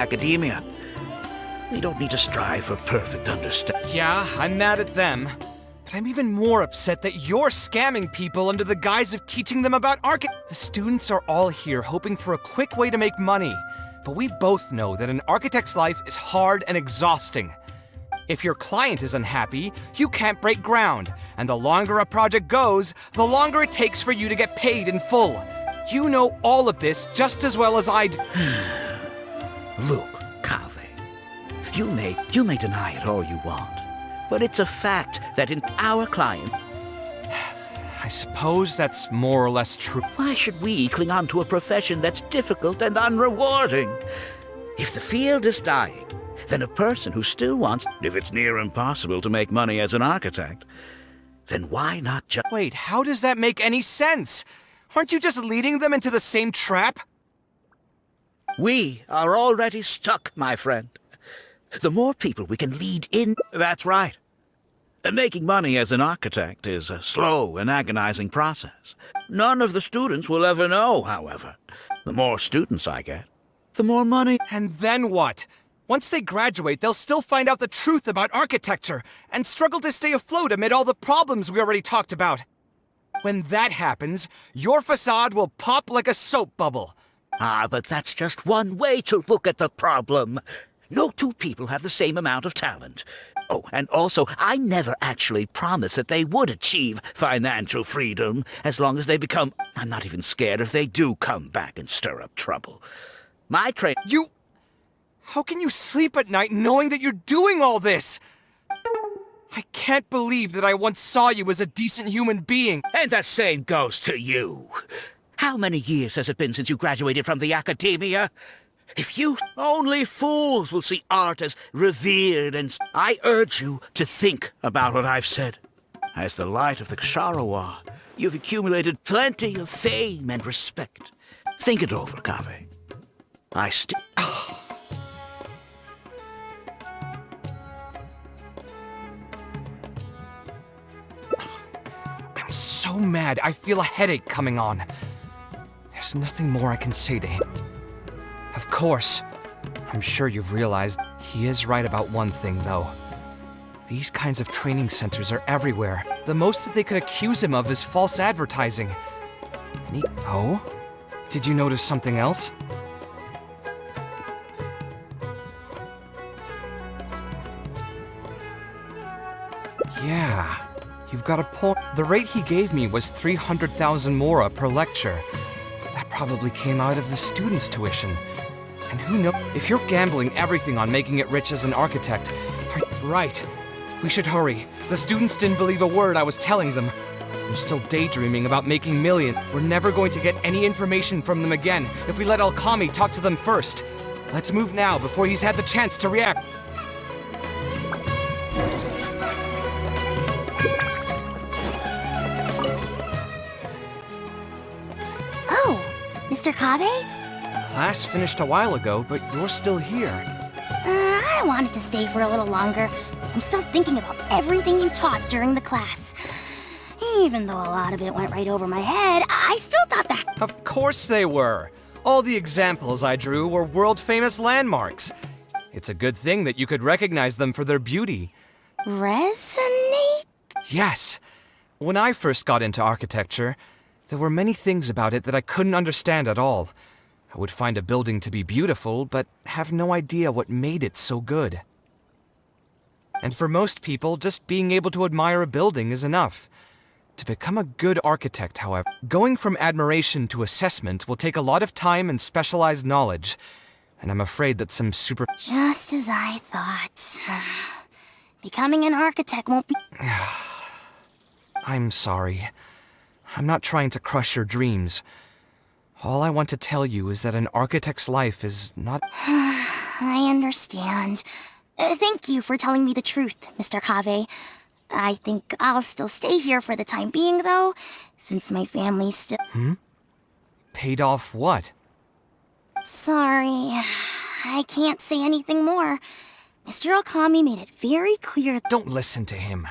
academia. We don't need to strive for perfect understanding. Yeah, I'm mad at them. But I'm even more upset that you're scamming people under the guise of teaching them about The students are all here hoping for a quick way to make money. But we both know that an architect's life is hard and exhausting. If your client is unhappy, you can't break ground. And the longer a project goes, the longer it takes for you to get paid in full. You know all of this just as well as I do. Look, Kaveh, you may deny it all you want, but it's a fact that in our client... I suppose that's more or less true. Why should we cling on to a profession that's difficult and unrewarding? If the field is dying, then a person who still wants... If it's near impossible to make money as an architect, then why not just... Wait, how does that make any sense? Aren't you just leading them into the same trap? We are already stuck, my friend. The more people we can lead in... That's right. Making money as an architect is a slow and agonizing process. None of the students will ever know, however. The more students I get, the more money... And then what? Once they graduate, they'll still find out the truth about architecture and struggle to stay afloat amid all the problems we already talked about. When that happens, your facade will pop like a soap bubble. Ah, but that's just one way to look at the problem. No two people have the same amount of talent. Oh, and also, I never actually promised that they would achieve financial freedom as long as they become... I'm not even scared if they do come back and stir up trouble. My You... How can you sleep at night knowing that you're doing all this? I can't believe that I once saw you as a decent human being. And the same goes to you. How many years has it been since you graduated from the academia? If you... Only fools will see art as revered and... I urge you to think about what I've said. As the light of the Ksharawar, you've accumulated plenty of fame and respect. Think it over, Kaveh. I still... I'm so mad, I feel a headache coming on. There's nothing more I can say to him. Of course, I'm sure you've realized he is right about one thing, though. These kinds of training centers are everywhere. The most that they could accuse him of is false advertising. And Oh? Did you notice something else? Yeah, you've got a point. The rate he gave me was 300,000 mora per lecture. That probably came out of the students' tuition. And who knows? If you're gambling everything on making it rich as an architect... Right. We should hurry. The students didn't believe a word I was telling them. They're still daydreaming about making millions. We're never going to get any information from them again if we let Alkami talk to them first. Let's move now before he's had the chance to react. Oh, Mr. Kaveh? Class finished a while ago, but you're still here. I wanted to stay for a little longer. I'm still thinking about everything you taught during the class. Even though a lot of it went right over my head, I still thought that... Of course they were. All the examples I drew were world-famous landmarks. It's a good thing that you could recognize them for their beauty. Resonate? Yes. When I first got into architecture, there were many things about it that I couldn't understand at all. I would find a building to be beautiful, but have no idea what made it so good. And for most people, just being able to admire a building is enough. To become a good architect, however, going from admiration to assessment will take a lot of time and specialized knowledge. And I'm afraid that some Just as I thought. Becoming an architect won't be... I'm sorry. I'm not trying to crush your dreams. All I want to tell you is that an architect's life is not... I understand. Thank you for telling me the truth, Mr. Kaveh. I think I'll still stay here for the time being, though, since my family's still... Paid off what? Sorry, I can't say anything more. Mr. Alkami made it very clear... Don't listen to him.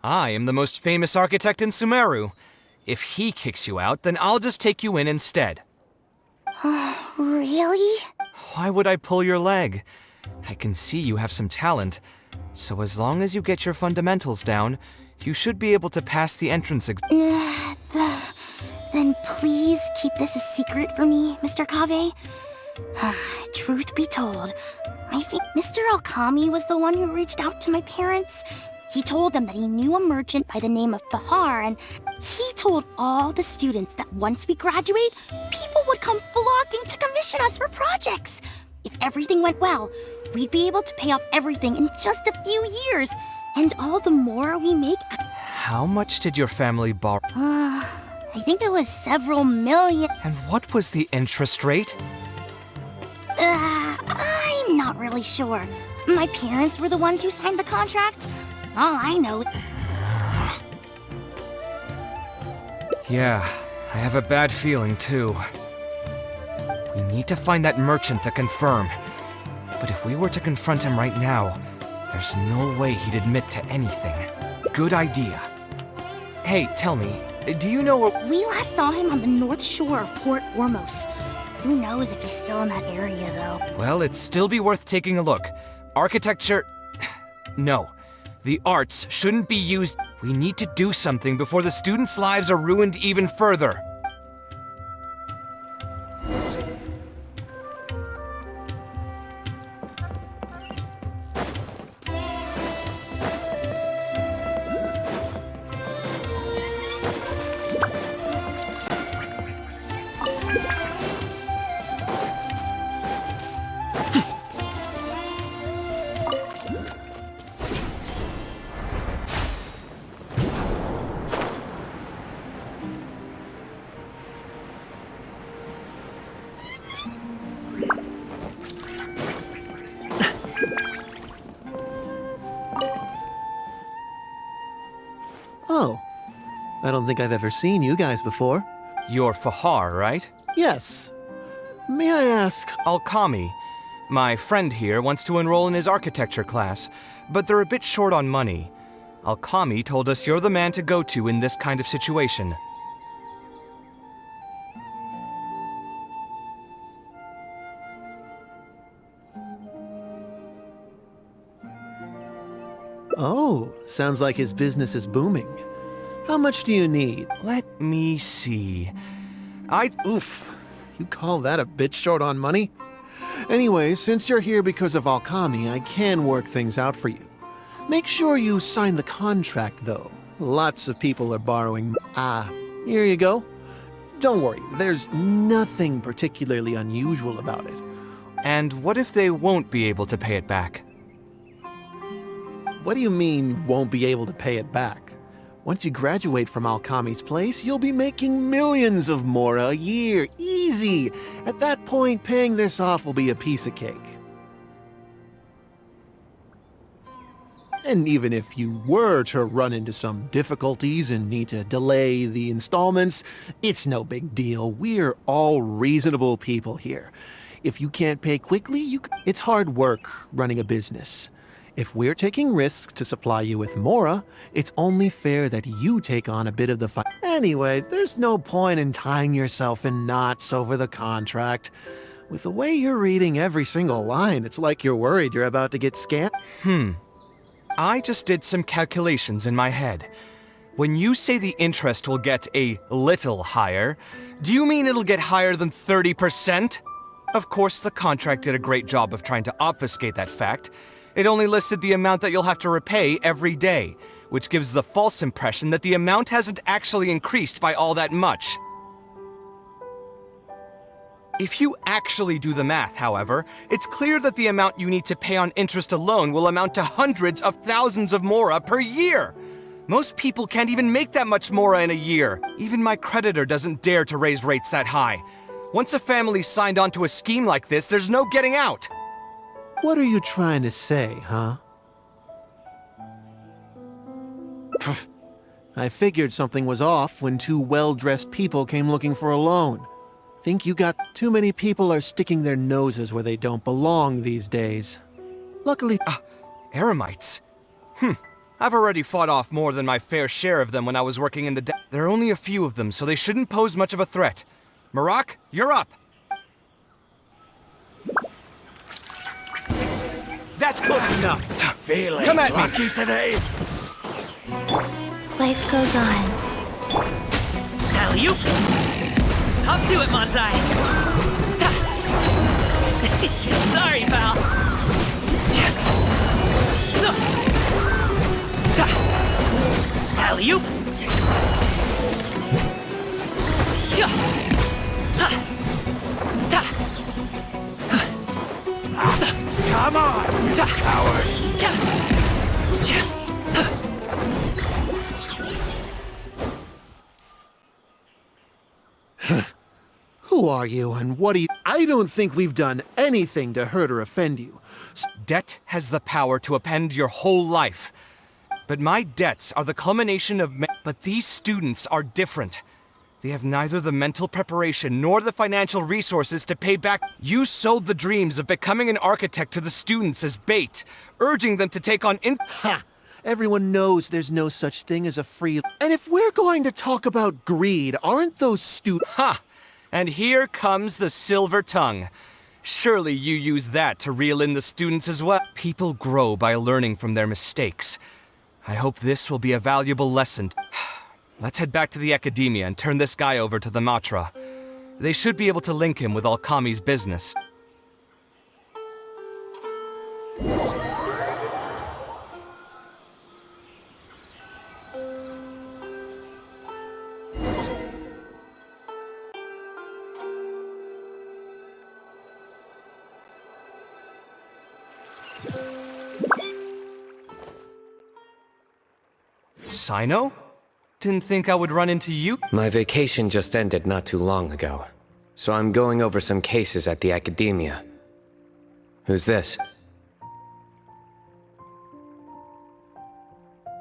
I am the most famous architect in Sumeru. If he kicks you out, then I'll just take you in instead. Really? Why would I pull your leg? I can see you have some talent, so as long as you get your fundamentals down, you should be able to pass the entrance Then please keep this a secret for me, Mr. Kave. Truth be told, I think Mr. Alkami was the one who reached out to my parents. He told them that he knew a merchant by the name of Bahar, and he told all the students that once we graduate, people would come flocking to commission us for projects. If everything went well, we'd be able to pay off everything in just a few years, and all the more we make... How much did your family borrow? I think it was several million... And what was the interest rate? I'm not really sure. My parents were the ones who signed the contract. All I know... Yeah, I have a bad feeling too. We need to find that merchant to confirm. But if we were to confront him right now, there's no way he'd admit to anything. Good idea. Hey, tell me, do you know where... We last saw him on the north shore of Port Ormos. Who knows if he's still in that area, though? Well, it'd still be worth taking a look. Architecture... No. The arts shouldn't be used... We need to do something before the students' lives are ruined even further. Oh, I don't think I've ever seen you guys before. You're Fahar, right? Yes. May I ask? Alkami. My friend here wants to enroll in his architecture class, but they're a bit short on money. Alkami told us you're the man to go to in this kind of situation. Oh, sounds like his business is booming. How much do you need? Let me see. Oof. You call that a bit short on money? Anyway, since you're here because of Alkami, I can work things out for you. Make sure you sign the contract, though. Lots of people are borrowing... here you go. Don't worry, there's nothing particularly unusual about it. And what if they won't be able to pay it back? What do you mean, won't be able to pay it back? Once you graduate from Alkami's place, you'll be making millions of mora a year. Easy! At that point, paying this off will be a piece of cake. And even if you were to run into some difficulties and need to delay the installments, it's no big deal. We're all reasonable people here. If you can't pay quickly, it's hard work running a business. If we're taking risks to supply you with mora, it's only fair that you take on a bit of the fight. Anyway, there's no point in tying yourself in knots over the contract. With the way you're reading every single line, it's like you're worried you're about to get scammed. I just did some calculations in my head. When you say the interest will get a little higher, do you mean it'll get higher than 30%? Of course, the contract did a great job of trying to obfuscate that fact. It only listed the amount that you'll have to repay every day, which gives the false impression that the amount hasn't actually increased by all that much. If you actually do the math, however, it's clear that the amount you need to pay on interest alone will amount to hundreds of thousands of mora per year. Most people can't even make that much mora in a year. Even my creditor doesn't dare to raise rates that high. Once a family's signed on to a scheme like this, there's no getting out. What are you trying to say, huh? I figured something was off when two well-dressed people came looking for a loan. Think you got... Too many people are sticking their noses where they don't belong these days. Luckily... Eremites? I've already fought off more than my fair share of them when I was working in the... There are only a few of them, so they shouldn't pose much of a threat. Marak, you're up! That's close enough. Feeling Come at me. lucky today? Life goes on. Alley-oop! Up to it, Manzai! Ta. Sorry, pal! Cha. So. Ta. Alley-oop! Cha. Ha. Ta. So. Come on, Ta. coward. Ka. Cha. Who are you and what do you... I don't think we've done anything to hurt or offend you. Debt has the power to upend your whole life. But my debts are the culmination of but these students are different. They have neither the mental preparation nor the financial resources to pay back. You sold the dreams of becoming an architect to the students as bait, urging them to take on Ha! Everyone knows there's no such thing as a free... And if we're going to talk about greed, aren't those Ha! And here comes the silver tongue. Surely you use that to reel in the students as well. People grow by learning from their mistakes. I hope this will be a valuable lesson. Let's head back to the academia and turn this guy over to the Matra. They should be able to link him with Alkami's business. Sino? Didn't think I would run into you? My vacation just ended not too long ago, so I'm going over some cases at the academia. Who's this?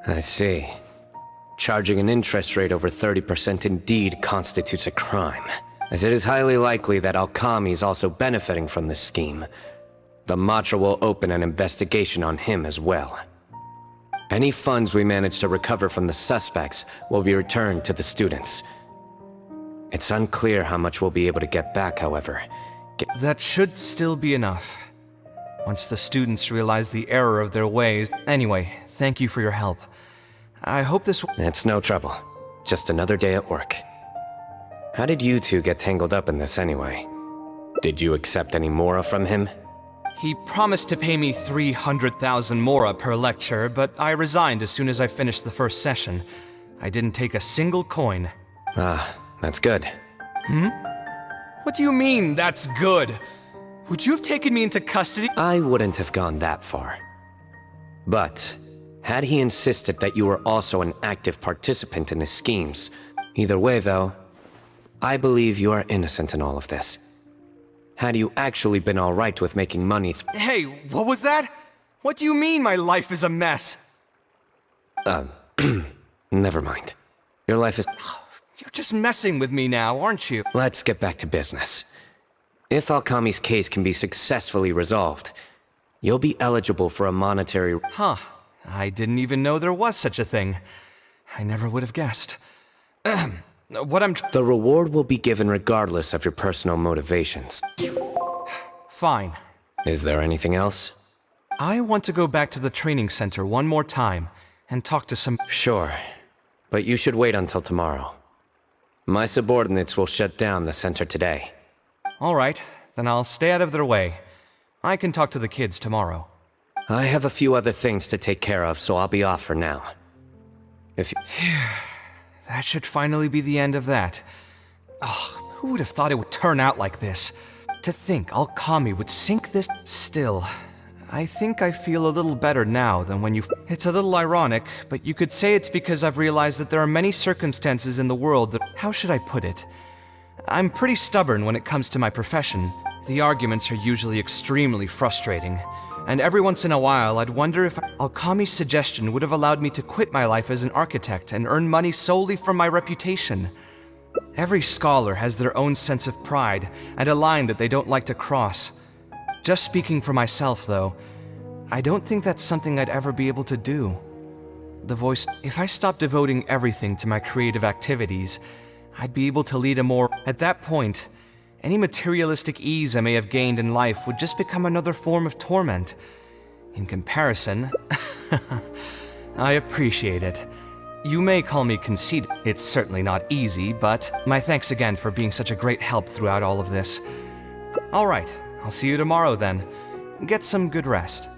I see. Charging an interest rate over 30% indeed constitutes a crime, as it is highly likely that Alkami is also benefiting from this scheme. The Matra will open an investigation on him as well. Any funds we manage to recover from the suspects will be returned to the students. It's unclear how much we'll be able to get back, however. That should still be enough. Once the students realize the error of their ways. Anyway, thank you for your help. I hope this... It's no trouble. Just another day at work. How did you two get tangled up in this anyway? Did you accept any mora from him? He promised to pay me 300,000 mora per lecture, but I resigned as soon as I finished the first session. I didn't take a single coin. Ah, that's good. What do you mean, that's good? Would you have taken me into custody? I wouldn't have gone that far. But, had he insisted that you were also an active participant in his schemes, either way though, I believe you are innocent in all of this. Had you actually been alright with making money Hey, what was that? What do you mean my life is a mess? Never mind. Your life is... You're just messing with me now, aren't you? Let's get back to business. If Alkami's case can be successfully resolved, you'll be eligible for a monetary... Huh. I didn't even know there was such a thing. I never would have guessed. The reward will be given regardless of your personal motivations. Fine. Is there anything else? I want to go back to the training center one more time and talk to some... Sure, but you should wait until tomorrow. My subordinates will shut down the center today. All right, then I'll stay out of their way. I can talk to the kids tomorrow. I have a few other things to take care of, so I'll be off for now. If you... That should finally be the end of that. Oh, who would have thought it would turn out like this? To think Alkami would sink this... Still, I think I feel a little better now than when you... It's a little ironic, but you could say it's because I've realized that there are many circumstances in the world that... How should I put it? I'm pretty stubborn when it comes to my profession. The arguments are usually extremely frustrating. And every once in a while, I'd wonder if Alkami's suggestion would have allowed me to quit my life as an architect and earn money solely from my reputation. Every scholar has their own sense of pride and a line that they don't like to cross. Just speaking for myself, though, I don't think that's something I'd ever be able to do. The voice, if I stopped devoting everything to my creative activities, I'd be able to lead a more... At that point, any materialistic ease I may have gained in life would just become another form of torment. In comparison, I appreciate it. You may call me conceited. It's certainly not easy, but my thanks again for being such a great help throughout all of this. All right, I'll see you tomorrow then. Get some good rest.